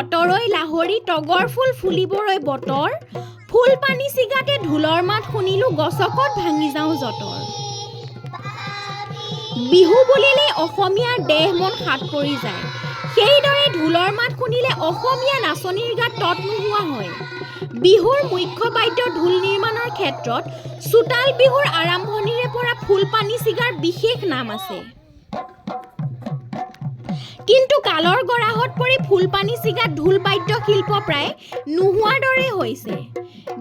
বতৰৈ লাহৰি তগৰ ফুল ফুলিবৰৈ বতৰ ফুল পানী চিগাতে ঢোলৰ মাত শুনিলো গছকত ভাঙি যাওঁ যতৰ বিহু বুলিলে অসমীয়াৰ দেহ মন হাত পৰি যায় সেইদৰে ঢোলৰ মাত শুনিলে অসমীয়া নাচনীৰ গাত তত নোহোৱা হয় বিহুৰ মুখ্য বাদ্য ঢোল নিৰ্মাণৰ ক্ষেত্ৰত চোতাল বিহুৰ আৰম্ভণিৰে পৰা ফুল পানী চিগাৰ বিশেষ নাম আছে কিন্তু কালৰ গৰাহত পৰি ফুলপানী চিগাত ঢোল বাদ্য শিল্প প্ৰায় নোহোৱাৰ দৰে হৈছে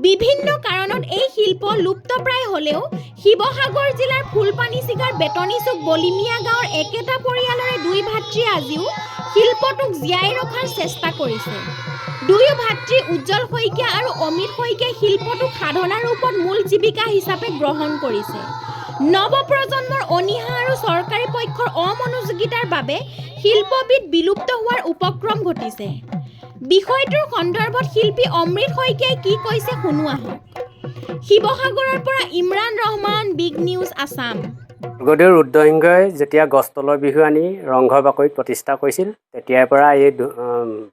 বিভিন্ন কাৰণত এই শিল্প লুপ্তপ্ৰায় হ'লেও শিৱসাগৰ জিলাৰ ফুলপানী চিগাৰ বেতনী চুক বলিমিয়া গাঁৱৰ একেটা পৰিয়ালৰে দুই ভাতৃয়ে আজিও শিল্পটোক জীয়াই ৰখাৰ চেষ্টা কৰিছে দুয়ো ভাতৃ উজ্জ্বল শইকীয়া আৰু অমিত শইকীয়াই শিল্পটোক সাধনা ৰূপত মূল জীৱিকা হিচাপে গ্ৰহণ কৰিছে নৱপ্ৰজন্মৰ অনীহা আৰু চৰকাৰী পক্ষৰ অমনোযোগিতাৰ বাবে শিল্পবিধ বিলুপ্ত হোৱাৰ উপক্ৰম ঘটিছে বিষয়টোৰ সন্দৰ্ভত শিল্পী অমৃত শইকীয়াই কি কৈছে শুনো আহক শিৱসাগৰৰ পৰা ইমৰান ৰহমান বিগ নিউজ আছাম স্বৰ্গদেউ ৰুদ্ৰসিংহই যেতিয়া গছতলৰ বিহু আনি ৰংঘৰ বাকৰিত প্ৰতিষ্ঠা কৰিছিল তেতিয়াৰ পৰা এই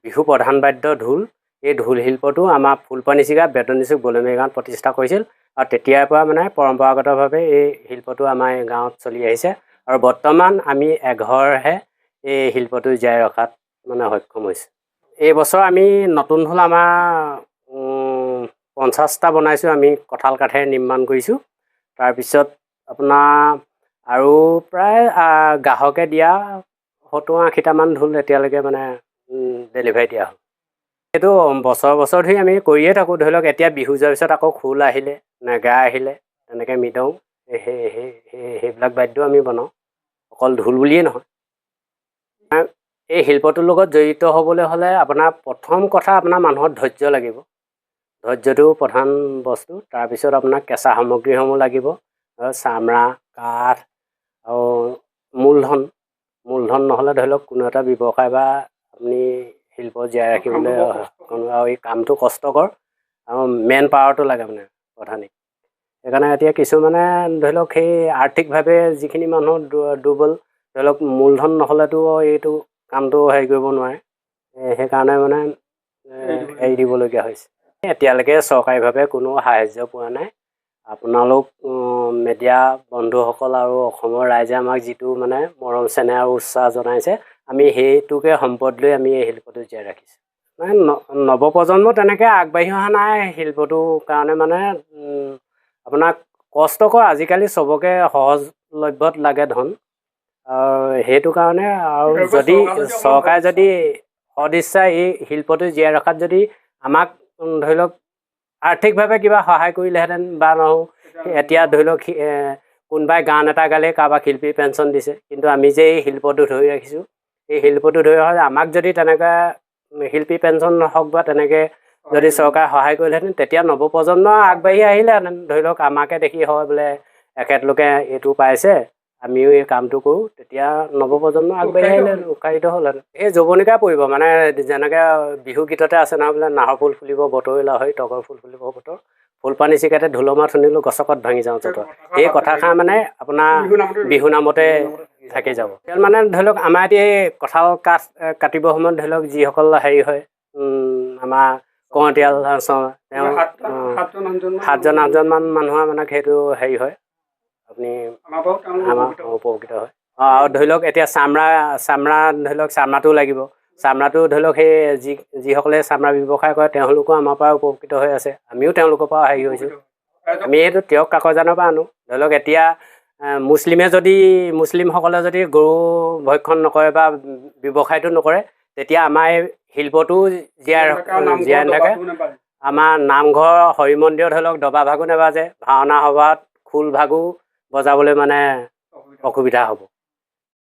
বিহু প্ৰধান বাদ্য ঢোল এই ঢোল শিল্পটো আমাৰ ফুলপানী চিগা বেতনী চুক বলিমিয়া গাঁৱত প্ৰতিষ্ঠা কৰিছিল আৰু তেতিয়াৰ পৰা মানে পৰম্পৰাগতভাৱে এই শিল্পটো আমাৰ গাঁৱত চলি আহিছে আৰু বৰ্তমান আমি এঘৰহে এই শিল্পটো জীয়াই ৰখাত মানে সক্ষম হৈছে এই বছৰ আমি নতুন ঢোল আমাৰ 50টা বনাইছোঁ আমি কঁঠাল কাঠেৰে নিৰ্মাণ কৰিছোঁ তাৰপিছত আপোনাৰ আৰু প্ৰায় গ্ৰাহকে দিয়া 70-80টামান ঢোল এতিয়ালৈকে মানে ডেলিভাৰী দিয়া হ'ল এইটো বছৰ ধৰি আমি কৰিয়ে থাকোঁ ধৰি লওক এতিয়া বিহু যোৱাৰ পিছত আকৌ খোল আহিলে নেগা আহিলে তেনেকৈ মৃদং সেইবিলাক বাদ্য আমি বনাওঁ অকল ঢোল বুলিয়েই নহয় এই শিল্পটোৰ লগত জড়িত হ'বলৈ হ'লে আপোনাৰ প্ৰথম কথা আপোনাৰ মানুহৰ ধৈৰ্য লাগিব ধৈৰ্যটো প্ৰধান বস্তু তাৰপিছত আপোনাৰ কেঁচা সামগ্ৰীসমূহ লাগিব চামৰা কাঠ আৰু মূলধন নহ'লে ধৰি লওক কোনো এটা ব্যৱসায় বা আপুনি শিল্প জীয়াই ৰাখিবলৈ কোনো আৰু এই কামটো কষ্টকৰ আৰু মেন পাৱাৰটো লাগে মানে প্ৰধানিক সেইকাৰণে এতিয়া কিছুমানে ধৰি লওক সেই আৰ্থিকভাৱে যিখিনি মানুহ দুৰ্বল ধৰি লওক মূলধন নহ'লেতো এইটো কামটো হেৰি কৰিব নোৱাৰে সেইকাৰণে মানে এৰি দিবলগীয়া হৈছে এতিয়ালৈকে চৰকাৰীভাৱে কোনো সাহাৰ্য পোৱা নাই আপোনালোক মিডিয়া বন্ধুসকল আৰু অসমৰ ৰাইজে আমাক যিটো মানে মৰম চেনেহ আৰু উৎসাহ জনাইছে আমি সেইটোকে সম্পদ লৈ আমি এই শিল্পটো জীয়াই ৰাখিছোঁ মানে নৱপ্ৰজন্ম তেনেকৈ আগবাঢ়ি অহা নাই শিল্পটোৰ কাৰণে মানে আপোনাক কষ্টকৰ আজিকালি চবকে সহজলভ্যত লাগে ধন সেইটো কাৰণে আৰু যদি চৰকাৰে যদি সদিচ্ছাই এই শিল্পটো জীয়াই ৰখাত যদি আমাক ধৰি লওক আৰ্থিকভাৱে কিবা সহায় কৰিলেহেঁতেন বা নহওঁ এতিয়া ধৰি লওক কোনোবাই গান এটা গালে কাৰোবাক শিল্পী পেঞ্চন দিছে কিন্তু আমি যে এই শিল্পটো ধৰি ৰাখিছোঁ এই শিল্পটো ধৰি ৰখা আমাক যদি তেনেকৈ শিল্পী পেঞ্চন হওক বা তেনেকৈ যদি চৰকাৰে সহায় কৰিলেহেঁতেন তেতিয়া নৱপ্ৰজন্ম আগবাঢ়ি আহিলেহেঁতেন ধৰি লওক আমাকে দেখি হয় বোলে এখেতলোকে এইটো পাইছে আমিও এই কামটো কৰোঁ তেতিয়া নৱপ্ৰজন্ম আগবাঢ়ি আহিলে উৎসাহিত হ'লহেঁতেন এই যৌৱনিকাই পৰিব মানে যেনেকৈ বিহু গীততে আছে নহয় বোলে নাহৰ ফুল ফুলিব বতৰৈ লাহৰি তগৰ ফুল ফুলিব বতৰ ফুলপানী চিগাতে ঢোলৰ মাত শুনিলোঁ গছকত ভাঙি যাওঁ যতৰ এই কথাষাৰ মানে আপোনাৰ বিহু নামতে থাকি যাব মানে ধৰি লওক আমাৰ এতিয়া এই কঁঠাল কাঠ কাটিব সময়ত ধৰি লওক যিসকল হেৰি হয় আমাৰ কঁৱতীয়াল তেওঁ 7-8জনমান মানুহৰ মানে সেইটো হেৰি হয় আপুনি আমাৰ উপকৃত হয় আৰু ধৰি লওক এতিয়া চামৰা ধৰি লওক চামৰাটো লাগিব চামৰাটো ধৰি লওক সেই যিসকলে চামৰা ব্যৱসায় কৰে তেওঁলোকো আমাৰ পৰা উপকৃত হৈ আছে আমিও তেওঁলোকৰ পৰা হেৰি হৈছোঁ আমি এইটো তেওঁক কাকজানৰ পৰা আনো ধৰি লওক এতিয়া মুছলিমসকলে যদি গৰু ভক্ষণ নকৰে বা ব্যৱসায়টো নকৰে তেতিয়া আমাৰ এই শিল্পটো জীয়াই নাথাকে আমাৰ নামঘৰ হৰি মন্দিৰত ধৰি লওক দবা ভাগো নেবাজে ভাওনা সভাত খোল ভাগো বজাবলৈ মানে অসুবিধা হ'ব